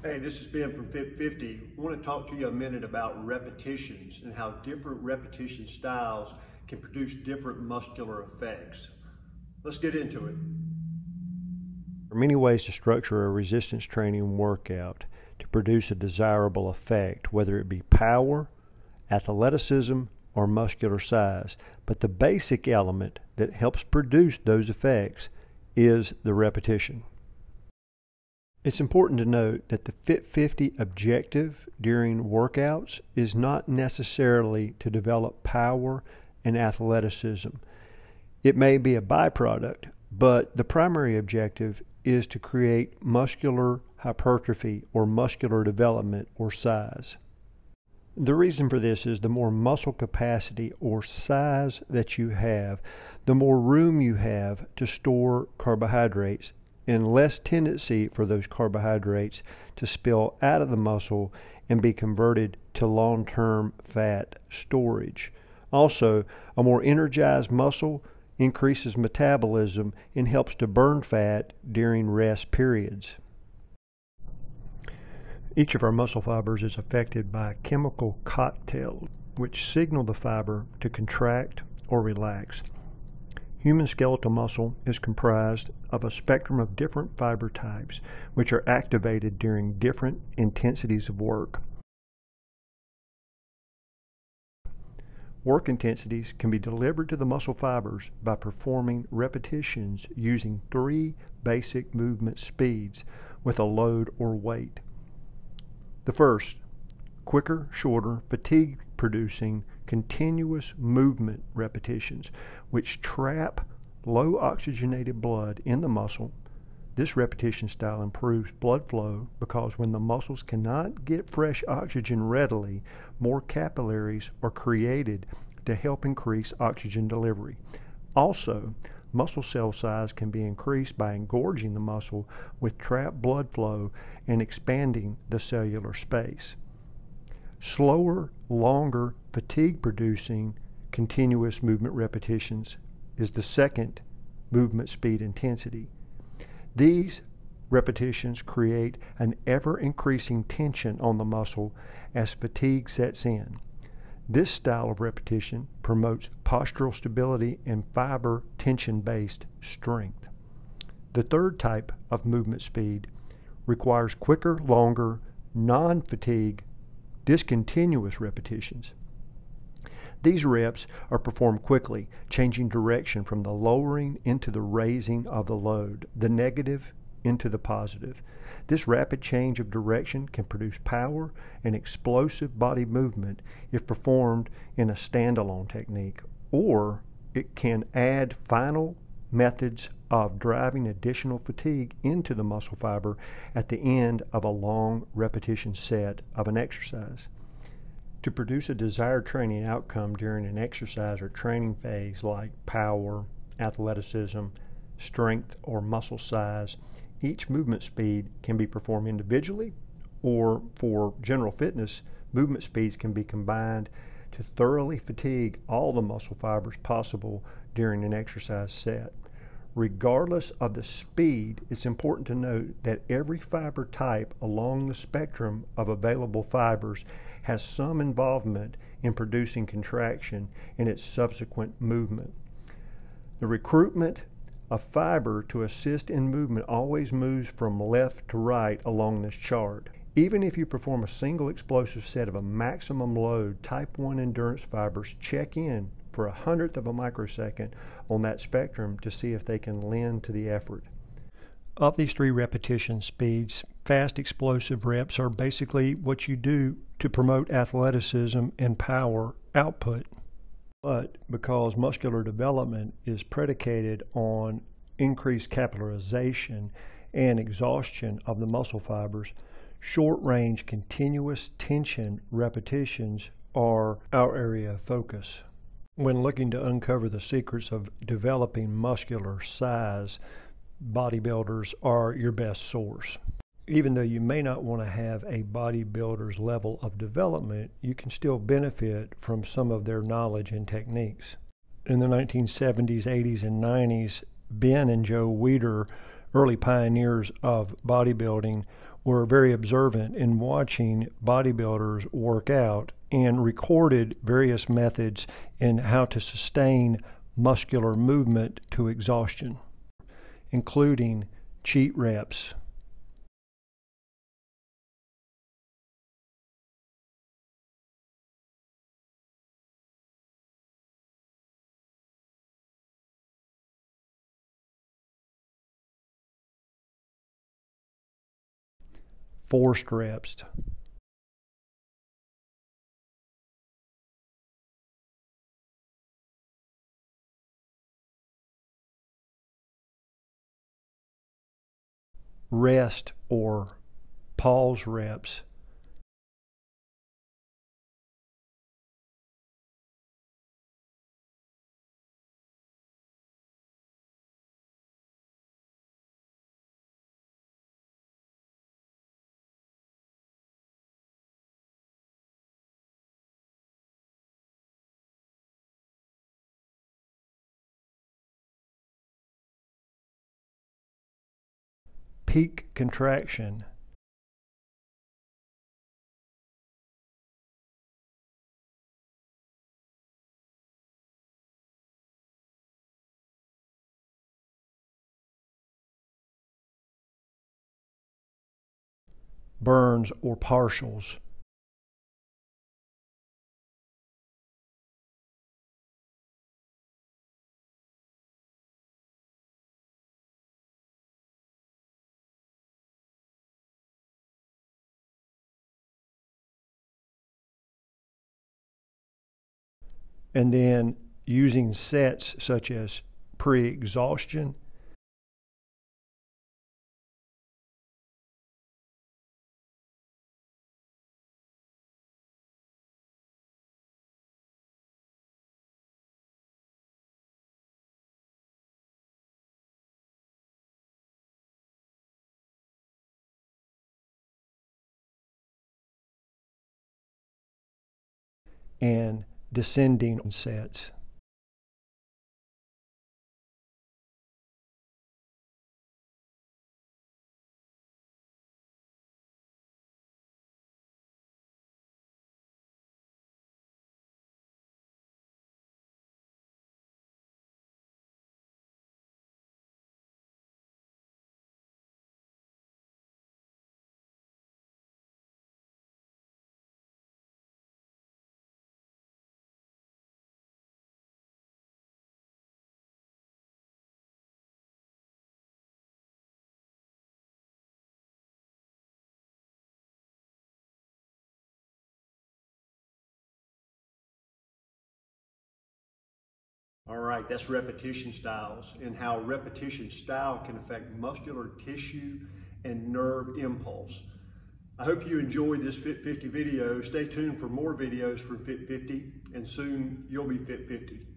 Hey, this is Ben from Fit 50. I want to talk to you a minute about repetitions and how different repetition styles can produce different muscular effects. Let's get into it. There are many ways to structure a resistance training workout to produce a desirable effect, whether it be power, athleticism, or muscular size. But the basic element that helps produce those effects is the repetition. It's important to note that the Fit 50 objective during workouts is not necessarily to develop power and athleticism. It may be a byproduct, but the primary objective is to create muscular hypertrophy or muscular development or size. The reason for this is the more muscle capacity or size that you have, the more room you have to store carbohydrates and less tendency for those carbohydrates to spill out of the muscle and be converted to long-term fat storage. Also, a more energized muscle increases metabolism and helps to burn fat during rest periods. Each of our muscle fibers is affected by a chemical cocktail which signal the fiber to contract or relax. Human skeletal muscle is comprised of a spectrum of different fiber types which are activated during different intensities of work. Work intensities can be delivered to the muscle fibers by performing repetitions using 3 basic movement speeds with a load or weight. The first, quicker, shorter, fatigue-producing, continuous movement repetitions, which trap low oxygenated blood in the muscle. This repetition style improves blood flow because when the muscles cannot get fresh oxygen readily, more capillaries are created to help increase oxygen delivery. Also, muscle cell size can be increased by engorging the muscle with trapped blood flow and expanding the cellular space. Slower, longer, fatigue-producing continuous movement repetitions is the second movement speed intensity. These repetitions create an ever-increasing tension on the muscle as fatigue sets in. This style of repetition promotes postural stability and fiber tension-based strength. The third type of movement speed requires quicker, longer, non-fatigue, discontinuous repetitions. These reps are performed quickly, changing direction from the lowering into the raising of the load, the negative into the positive. This rapid change of direction can produce power and explosive body movement if performed in a standalone technique, or it can add final methods of driving additional fatigue into the muscle fiber at the end of a long repetition set of an exercise. To produce a desired training outcome during an exercise or training phase like power, athleticism, strength, or muscle size, each movement speed can be performed individually, or for general fitness, movement speeds can be combined to thoroughly fatigue all the muscle fibers possible during an exercise set. Regardless of the speed, it's important to note that every fiber type along the spectrum of available fibers has some involvement in producing contraction in its subsequent movement. The recruitment of fiber to assist in movement always moves from left to right along this chart. Even if you perform a single explosive set of a maximum load, type 1 endurance fibers check in for 1/100th of a microsecond on that spectrum to see if they can lend to the effort. Of these 3 repetition speeds, fast explosive reps are basically what you do to promote athleticism and power output. But because muscular development is predicated on increased capillarization and exhaustion of the muscle fibers, short-range continuous tension repetitions are our area of focus. When looking to uncover the secrets of developing muscular size, bodybuilders are your best source. Even though you may not want to have a bodybuilder's level of development, you can still benefit from some of their knowledge and techniques. In the 1970s, 80s, and 90s, Ben and Joe Weider, early pioneers of bodybuilding, were very observant in watching bodybuilders work out and recorded various methods in how to sustain muscular movement to exhaustion, including cheat reps, forced reps, rest or pause reps, peak contraction, burns or partials, and then using sets such as pre-exhaustion, and descending sets. All right, that's repetition styles and how repetition style can affect muscular tissue and nerve impulse. I hope you enjoyed this Fit 50 video. Stay tuned for more videos from Fit 50, and soon you'll be Fit 50.